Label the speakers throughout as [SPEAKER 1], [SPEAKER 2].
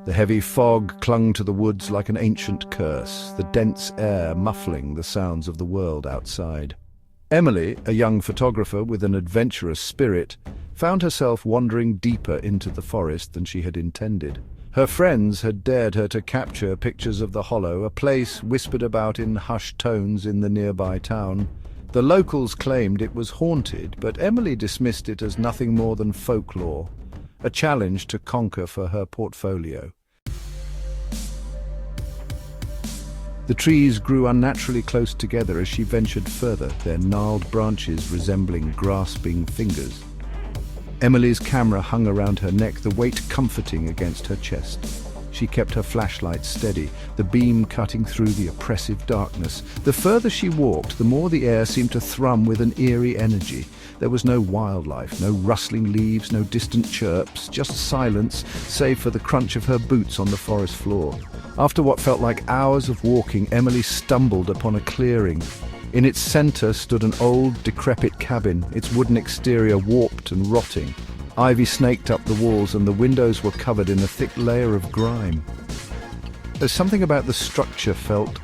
[SPEAKER 1] The heavy fog clung to the woods like an ancient curse, the dense air muffling the sounds of the world outside. Emily, a young photographer with an adventurous spirit, found herself wandering deeper into the forest than she had intended. Her friends had dared her to capture pictures of the Hollow, a place whispered about in hushed tones in the nearby town. The locals claimed it was haunted, but Emily dismissed it as nothing more than folklore, a challenge to conquer for her portfolio. The trees grew unnaturally close together as she ventured further, their gnarled branches resembling grasping fingers. Emily's camera hung around her neck, the weight comforting against her chest. She kept her flashlight steady, the beam cutting through the oppressive darkness. The further she walked, the more the air seemed to thrum with an eerie energy. There was no wildlife, no rustling leaves, no distant chirps, just silence, save for the crunch of her boots on the forest floor. After what felt like hours of walking, Emily stumbled upon a clearing. In its center stood an old, decrepit cabin, its wooden exterior warped and rotting. Ivy snaked up the walls and the windows were covered in a thick layer of grime. There's something about the structure felt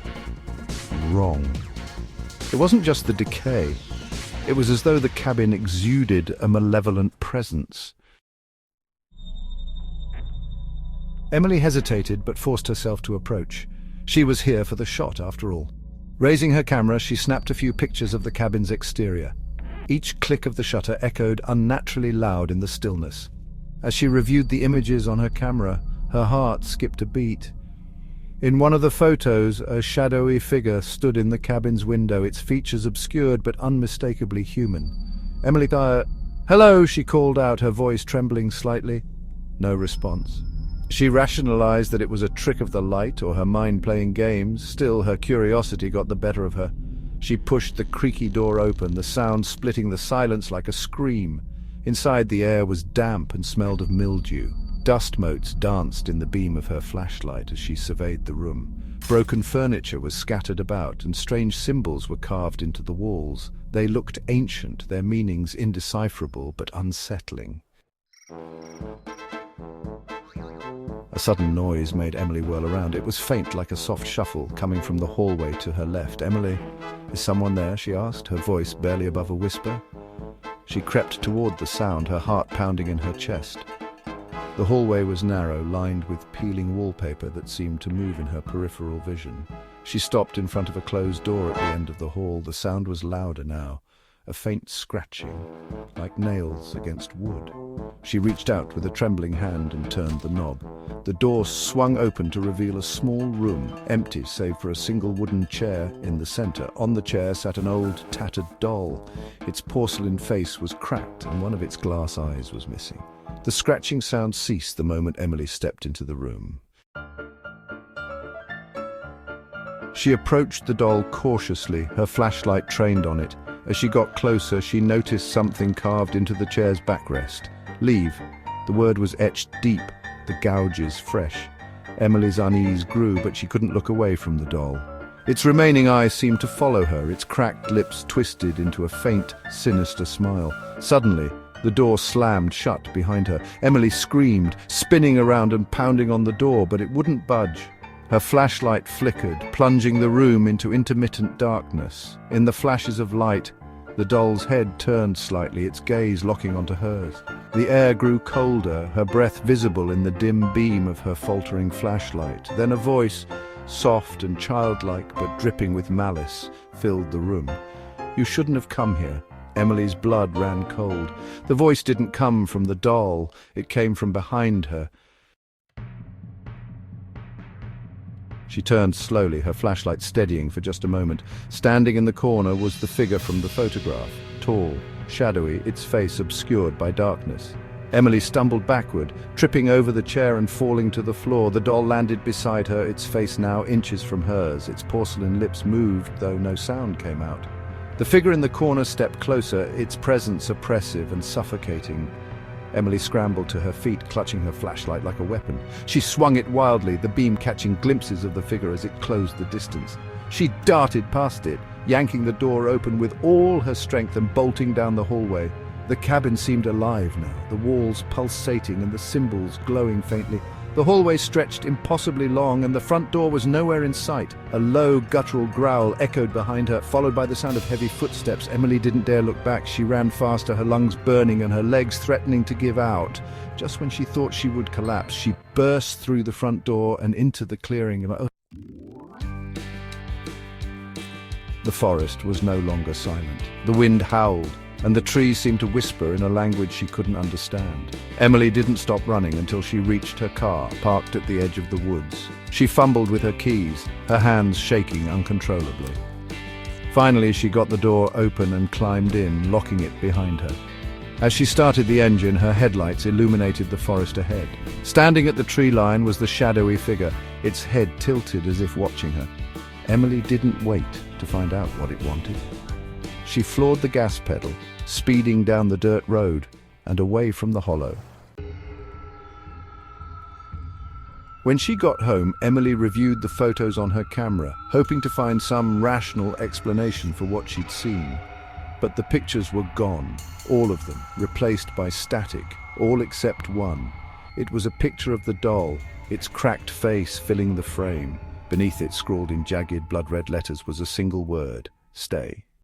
[SPEAKER 1] wrong. It wasn't just the decay. It was as though the cabin exuded a malevolent presence. Emily hesitated but forced herself to approach. She was here for the shot, after all. Raising her camera, she snapped a few pictures of the cabin's exterior. Each click of the shutter echoed unnaturally loud in the stillness. As she reviewed the images on her camera, her heart skipped a beat. In one of the photos, a shadowy figure stood in the cabin's window, its features obscured but unmistakably human. Emily "Hello," she called out, her voice trembling slightly. No response. She rationalized that it was a trick of the light or her mind playing games. Still, her curiosity got the better of her. She pushed the creaky door open, the sound splitting the silence like a scream. Inside, the air was damp and smelled of mildew. Dust motes danced in the beam of her flashlight as she surveyed the room. Broken furniture was scattered about, and strange symbols were carved into the walls. They looked ancient, their meanings indecipherable but unsettling. A sudden noise made Emily whirl around. It was faint, like a soft shuffle, coming from the hallway to her left. "Emily, is someone there?" she asked, her voice barely above a whisper. She crept toward the sound, her heart pounding in her chest. The hallway was narrow, lined with peeling wallpaper that seemed to move in her peripheral vision. She stopped in front of a closed door at the end of the hall. The sound was louder now, a faint scratching, like nails against wood. She reached out with a trembling hand and turned the knob. The door swung open to reveal a small room, empty save for a single wooden chair in the center. On the chair sat an old, tattered doll. Its porcelain face was cracked and one of its glass eyes was missing. The scratching sound ceased the moment Emily stepped into the room. She approached the doll cautiously, her flashlight trained on it. As she got closer, she noticed something carved into the chair's backrest. "Leave." The word was etched deep, the gouges fresh. Emily's unease grew, but she couldn't look away from the doll. Its remaining eyes seemed to follow her, its cracked lips twisted into a faint, sinister smile. Suddenly, the door slammed shut behind her. Emily screamed, spinning around and pounding on the door, but it wouldn't budge. Her flashlight flickered, plunging the room into intermittent darkness. In the flashes of light, the doll's head turned slightly, its gaze locking onto hers. The air grew colder, her breath visible in the dim beam of her faltering flashlight. Then a voice, soft and childlike but dripping with malice, filled the room. "You shouldn't have come here." Emily's blood ran cold. The voice didn't come from the doll, it came from behind her. She turned slowly, her flashlight steadying for just a moment. Standing in the corner was the figure from the photograph, tall, shadowy, its face obscured by darkness. Emily stumbled backward, tripping over the chair and falling to the floor. The doll landed beside her, its face now inches from hers. Its porcelain lips moved, though no sound came out. The figure in the corner stepped closer, its presence oppressive and suffocating. Emily scrambled to her feet, clutching her flashlight like a weapon. She swung it wildly, the beam catching glimpses of the figure as it closed the distance. She darted past it, yanking the door open with all her strength and bolting down the hallway. The cabin seemed alive now, the walls pulsating and the symbols glowing faintly. The hallway stretched impossibly long, and the front door was nowhere in sight. A low, guttural growl echoed behind her, followed by the sound of heavy footsteps. Emily didn't dare look back. She ran faster, her lungs burning and her legs threatening to give out. Just when she thought she would collapse, she burst through the front door and into the clearing. The forest was no longer silent. The wind howled, and the trees seemed to whisper in a language she couldn't understand. Emily didn't stop running until she reached her car, parked at the edge of the woods. She fumbled with her keys, her hands shaking uncontrollably. Finally, she got the door open and climbed in, locking it behind her. As she started the engine, her headlights illuminated the forest ahead. Standing at the tree line was the shadowy figure, its head tilted as if watching her. Emily didn't wait to find out what it wanted. She floored the gas pedal, speeding down the dirt road and away from the hollow. When she got home, Emily reviewed the photos on her camera, hoping to find some rational explanation for what she'd seen. But the pictures were gone, all of them, replaced by static, all except one. It was a picture of the doll, its cracked face filling the frame. Beneath it, scrawled in jagged, blood-red letters, was a single word: stay.